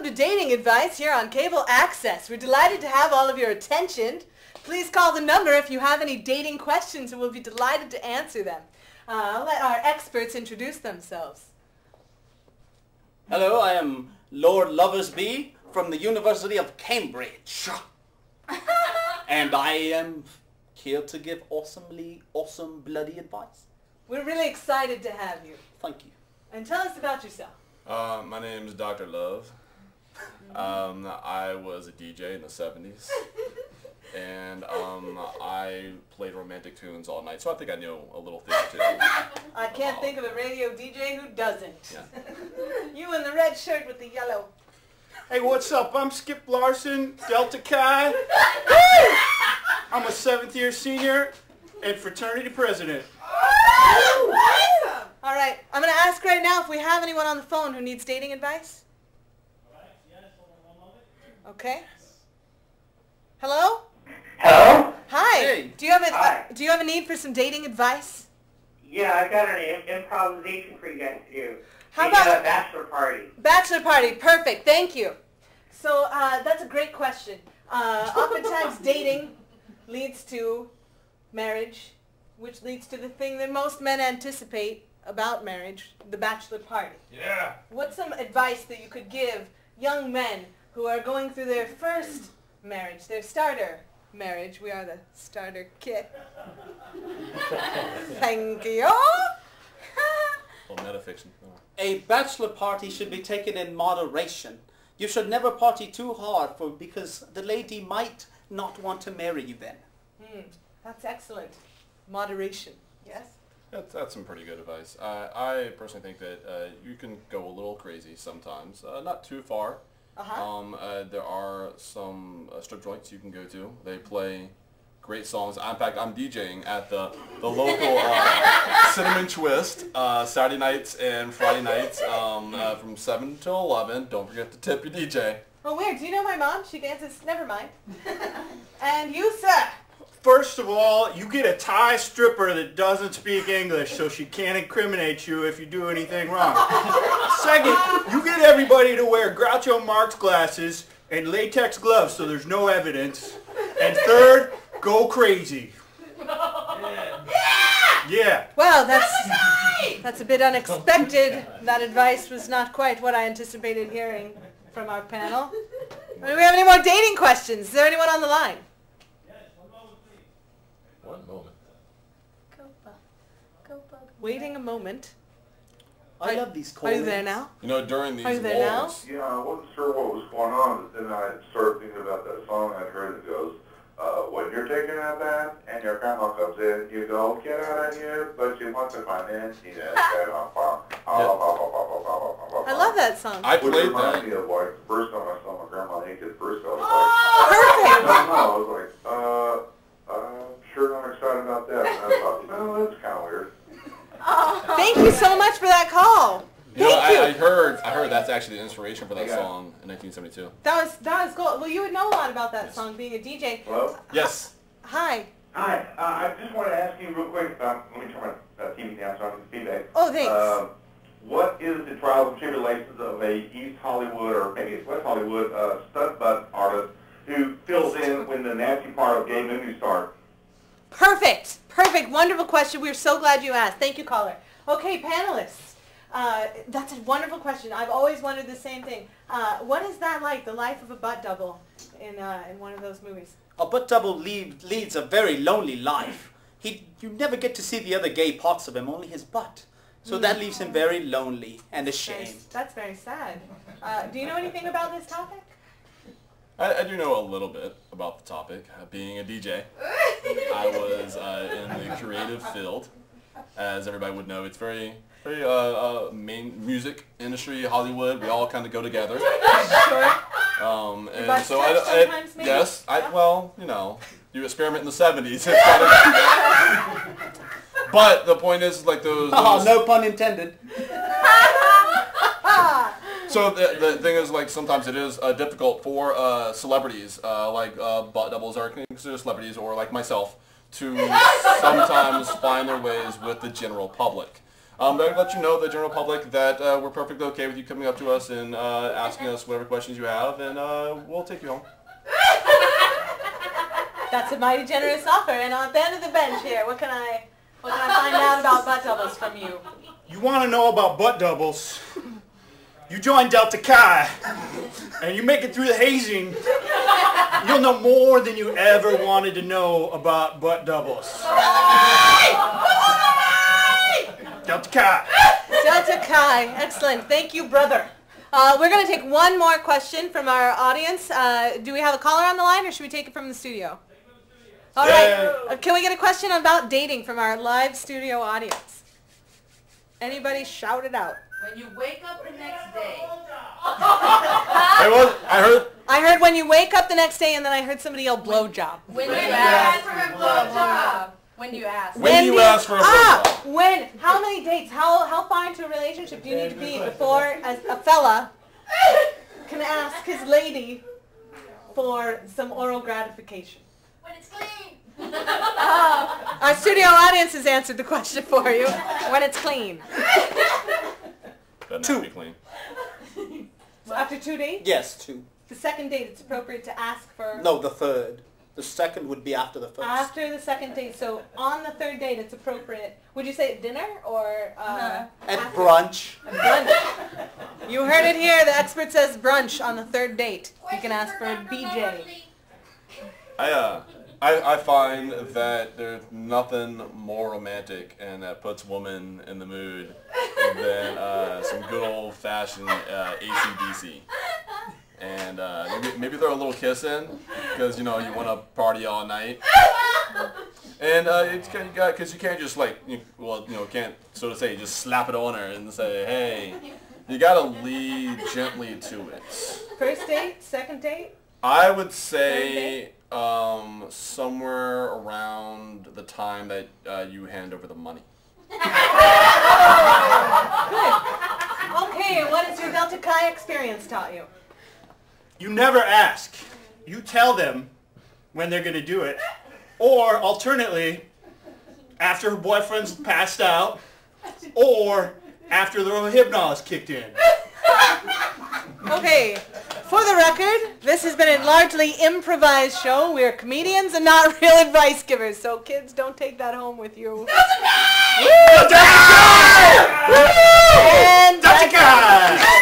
Welcome to Dating Advice here on Cable Access. We're delighted to have all of your attention. Please call the number if you have any dating questions and we'll be delighted to answer them. I'll let our experts introduce themselves. Hello, I am Lord Loversby from the University of Cambridge. And I am here to give awesome bloody advice. We're really excited to have you. Thank you. And tell us about yourself. My name is Dr. Love. I was a DJ in the 70s. And I played romantic tunes all night, so I think I know a little thing or two. I can't think of a radio DJ who doesn't. Yeah. You in the red shirt with the yellow. Hey, what's up? I'm Skip Larson, Delta Chi. I'm a 7th year senior and fraternity president. All right, I'm going to ask right now if we have anyone on the phone who needs dating advice. All right, yes, hold on 1 moment. Okay. Hello? Hello? Hi. Hey. Do you have a Hi. Do you have a need for some dating advice? Yeah, I got an improvisation for you guys to do. How Maybe about a bachelor party? bachelor party? Perfect. Thank you. So that's a great question. Oftentimes dating leads to marriage, which leads to the thing that most men anticipate about marriage, the bachelor party. Yeah. What's some advice that you could give young men who are going through their first marriage, their starter marriage? We are the starter kit. Thank you. Well, metafiction. A bachelor party should be taken in moderation. You should never party too hard because the lady might not want to marry you then. That's excellent. Moderation. Yes? That's some pretty good advice. I personally think that you can go a little crazy sometimes. Not too far. There are some strip joints you can go to. They play great songs. In fact, I'm DJing at the local Cinnamon Twist Saturday nights and Friday nights from 7 till 11. Don't forget to tip your DJ. Oh, weird. Do you know my mom? She dances. Never mind. And you, sir? First of all, you get a Thai stripper that doesn't speak English so she can't incriminate you if you do anything wrong. Second, you get everybody to wear Groucho Marx glasses and latex gloves so there's no evidence. And third, go crazy. Yeah. Well, that's a bit unexpected. That advice was not quite what I anticipated hearing from our panel. Do we have any more dating questions? Is there anyone on the line? Yes, 1 moment, please. 1 moment. Waiting a moment. I love these calls. Are you there now? You know, during these Are you there now? walls, Yeah, I wasn't sure what was going on, but then I started thinking about that song I'd heard that goes, when you're taking a bath and your grandma comes in, you go, get out of here, but you want to come in, I I love that song. I Which played reminds that. me of like the first time I saw my grandma naked, first I was Perfect. like, I was like, I'm sure I'm excited about that. And I thought, no, that's kind of weird. Thank you so much for that call. You know, Thank you. I heard that's actually the inspiration for that song in 1972. That was cool. Well, you would know a lot about that song, being a DJ. Hello? Yes. Hi. Hi, I just want to ask you real quick, let me turn my TV down so I can feedback. Oh, thanks. What is the trials and tribulations of a East Hollywood or maybe it's West Hollywood stunt butt artist who fills in when the nasty part of gay movies start? Perfect. Perfect. Wonderful question. We're so glad you asked. Thank you, caller. Okay, panelists. That's a wonderful question. I've always wondered the same thing. What is that like, the life of a butt double in one of those movies? A butt double leads a very lonely life. You never get to see the other gay parts of him, only his butt. So that leaves him very lonely and ashamed. That's very sad. Do you know anything about this topic? I do know a little bit about the topic. Being a DJ, I was in the creative field. As everybody would know, it's very main music industry, Hollywood. We all kind of go together. Sure. And so sometimes, maybe? yes, well, you know, you experiment in the 70s. But the point is, like those. Oh, no pun intended. So the thing is, like, sometimes it is difficult for celebrities, like butt doubles are considered celebrities, or like myself, to sometimes find their ways with the general public. But I'd let you know, the general public, that we're perfectly okay with you coming up to us and asking us whatever questions you have, and we'll take you home. That's a mighty generous offer. And on the end of the bench here, what can I find out about butt doubles from you? You want to know about butt doubles? You join Delta Chi, and you make it through the hazing. You'll know more than you ever wanted to know about butt doubles. Delta Chi. Delta Chi. Excellent. Thank you, brother. We're going to take one more question from our audience. Do we have a caller on the line, or should we take it from the studio? All right. Can we get a question about dating from our live studio audience? Anybody shout it out. When you wake up the next day. I heard when you wake up the next day, and then I heard somebody yell blowjob. When you ask for a blowjob. When do you ask? When you ask for a blowjob. When? How many dates? How far into a relationship do you need to be before a fella can ask his lady for some oral gratification? When it's clean. Our studio audience has answered the question for you. When it's clean. Doesn't have to be clean. So after 2 dates? Yes, 2. The second date, it's appropriate to ask for... No, the third. The second would be after the first. After the second date. So on the third date, it's appropriate. Would you say at dinner or... At brunch. Brunch. You heard it here. The expert says brunch on the third date. You can ask for a BJ. I find that there's nothing more romantic and that puts women in the mood than some good old-fashioned AC/DC. And maybe throw a little kiss in because you want to party all night. And it's because you can't just can't so to say just slap it on her and say, hey, you gotta lead gently to it. First date, second date. I would say somewhere around the time that you hand over the money. Good. Okay, and what has your Delta Chi experience taught you? You never ask. You tell them when they're going to do it. Or, alternately, after her boyfriend's passed out, or after the hypnosis kicked in. Okay, for the record, this has been a largely improvised show. We're comedians and not real advice givers, so kids, don't take that home with you. Delta Chi! And Delta Chi!